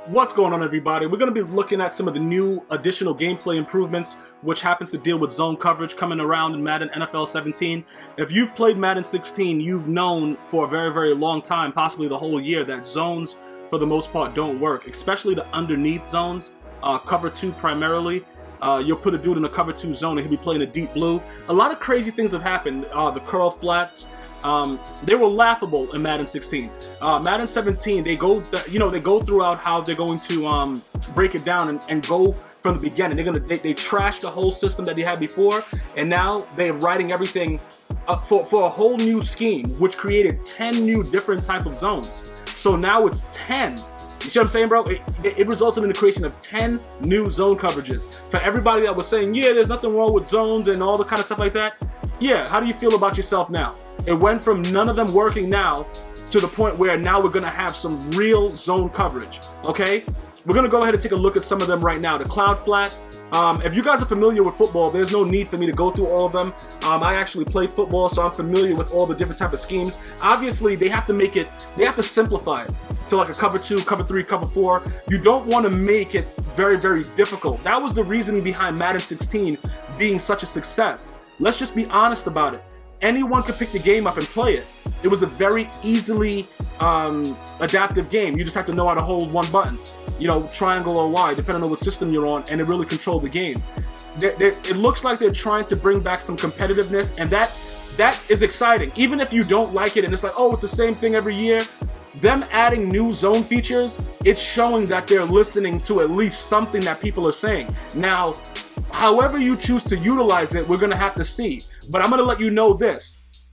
What's going on, everybody? We're going to be looking at some of the new additional gameplay improvements, which happens to deal with zone coverage coming around in Madden NFL 17. If you've played Madden 16, you've known for a very, very long time, possibly the whole year, that zones, for the most part, don't work, especially the underneath zones, cover 2 primarily. You'll put a dude in a cover 2 zone and he'll be playing a deep blue. A lot of crazy things have happened. The curl flats, they were laughable in Madden 16. Madden 17, they go throughout how they're going to break it down and go from the beginning. They trash the whole system that they had before, and now they're writing everything for a whole new scheme, which created 10 new different type of zones. So now it's 10. You see what I'm saying, bro? It resulted in the creation of 10 new zone coverages. For everybody that was saying, yeah, there's nothing wrong with zones and all the kind of stuff like that, yeah, how do you feel about yourself now? It went from none of them working now to the point where now we're going to have some real zone coverage, okay? We're going to go ahead and take a look at some of them right now. The cloud flat. If you guys are familiar with football, there's no need for me to go through all of them. I actually play football, so I'm familiar with all the different type of schemes. Obviously, they have to simplify it to like a cover 2, cover 3, cover 4. You don't want to make it very, very difficult. That was the reasoning behind Madden 16 being such a success. Let's just be honest about it. Anyone could pick the game up and play it. It was a very easily adaptive game. You just have to know how to hold one button, you know, triangle or Y, depending on what system you're on, and it really controlled the game. It looks like they're trying to bring back some competitiveness, and that is exciting. Even if you don't like it and it's like, oh, it's the same thing every year, them adding new zone features, it's showing that they're listening to at least something that people are saying. Now, however you choose to utilize it, we're going to have to see. But I'm going to let you know this.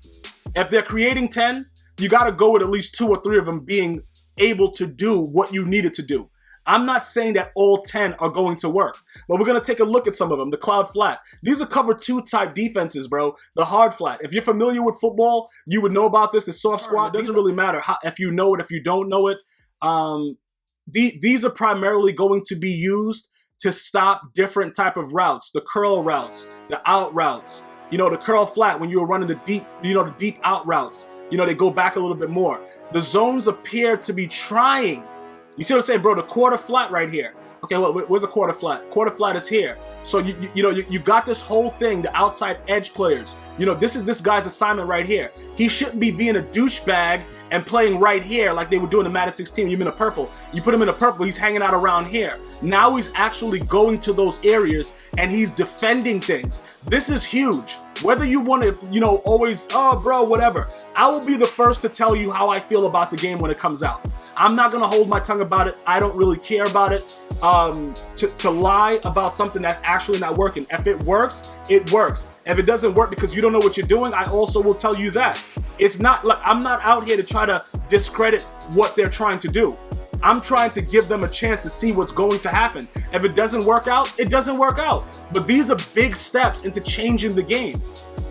If they're creating 10, you got to go with at least 2 or 3 of them being able to do what you need it to do. I'm not saying that all 10 are going to work, but we're going to take a look at some of them. The cloud flat. These are cover 2 type defenses, bro. The hard flat. If you're familiar with football, you would know about this. The soft squat. Doesn't really matter if you know it, if you don't know it. These are primarily going to be used to stop different type of routes. The curl routes, the out routes. You know, the curl flat when you were running the deep out routes. You know, they go back a little bit more. The zones appear to be trying. You see what I'm saying, bro? The quarter flat right here. Okay, well, where's the quarter flat? Quarter flat is here. So you got this whole thing, the outside edge players. You know, this is this guy's assignment right here. He shouldn't be being a douchebag and playing right here like they were doing in Madden 16. You in a purple. You put him in a purple, he's hanging out around here. Now he's actually going to those areas and he's defending things. This is huge. Whether you want to, you know, always, oh, bro, whatever. I will be the first to tell you how I feel about the game when it comes out. I'm not going to hold my tongue about it. I don't really care about it. To lie about something that's actually not working. If it works, it works. If it doesn't work because you don't know what you're doing, I also will tell you that. It's not like I'm not out here to try to discredit what they're trying to do. I'm trying to give them a chance to see what's going to happen. If it doesn't work out, it doesn't work out. But these are big steps into changing the game.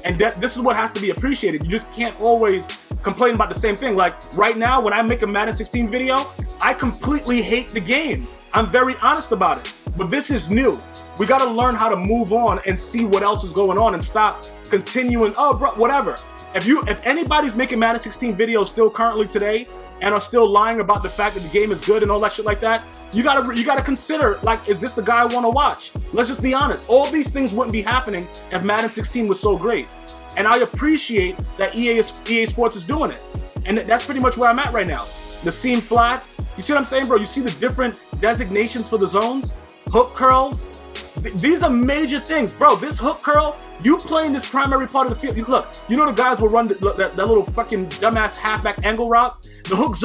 And this is what has to be appreciated. You just can't always complain about the same thing. Like right now, when I make a Madden 16 video, I completely hate the game. I'm very honest about it. But this is new. We got to learn how to move on and see what else is going on and stop continuing, oh, bro, whatever. If anybody's making Madden 16 videos still currently today and are still lying about the fact that the game is good and all that shit like that, you gotta consider, like, is this the guy I want to watch? Let's just be honest. All these things wouldn't be happening if Madden 16 was so great. And I appreciate that EA Sports is doing it. And that's pretty much where I'm at right now. The seam flats. You see what I'm saying, bro? You see the different designations for the zones? Hook curls. These are major things, bro. This hook curl, you playing this primary part of the field. Look, you know the guys will run that little fucking dumbass halfback angle route? The hook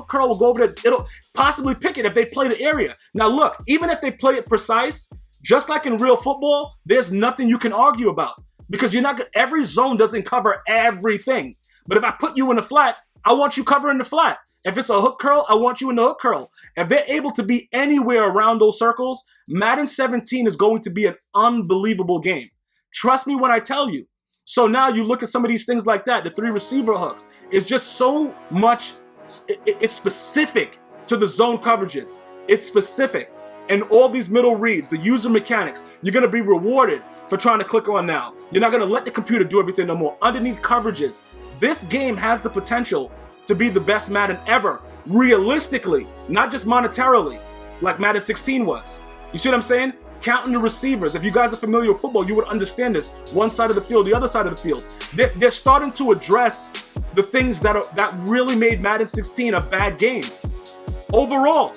curl will go over there. It'll possibly pick it if they play the area. Now look, even if they play it precise, just like in real football, there's nothing you can argue about. Because every zone doesn't cover everything. But if I put you in the flat, I want you covering the flat. If it's a hook curl, I want you in the hook curl. If they're able to be anywhere around those circles, Madden 17 is going to be an unbelievable game. Trust me when I tell you. So now you look at some of these things like that, the 3 receiver hooks. It's just so much, it's specific to the zone coverages. It's specific. And all these middle reads, the user mechanics, you're going to be rewarded for trying to click on now. You're not going to let the computer do everything no more. Underneath coverages, this game has the potential to be the best Madden ever realistically, not just monetarily, like Madden 16 was. You see what I'm saying? Counting the receivers. If you guys are familiar with football, you would understand this. One side of the field, the other side of the field. They're starting to address the things that really made Madden 16 a bad game overall.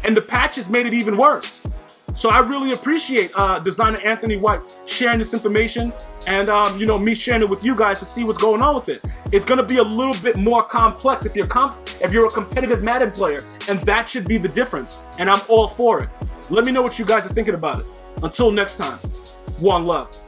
And the patches made it even worse. So I really appreciate designer Anthony White sharing this information and you know, me sharing it with you guys to see what's going on with it. It's gonna be a little bit more complex if you're a competitive Madden player, and that should be the difference. And I'm all for it. Let me know what you guys are thinking about it. Until next time, one love.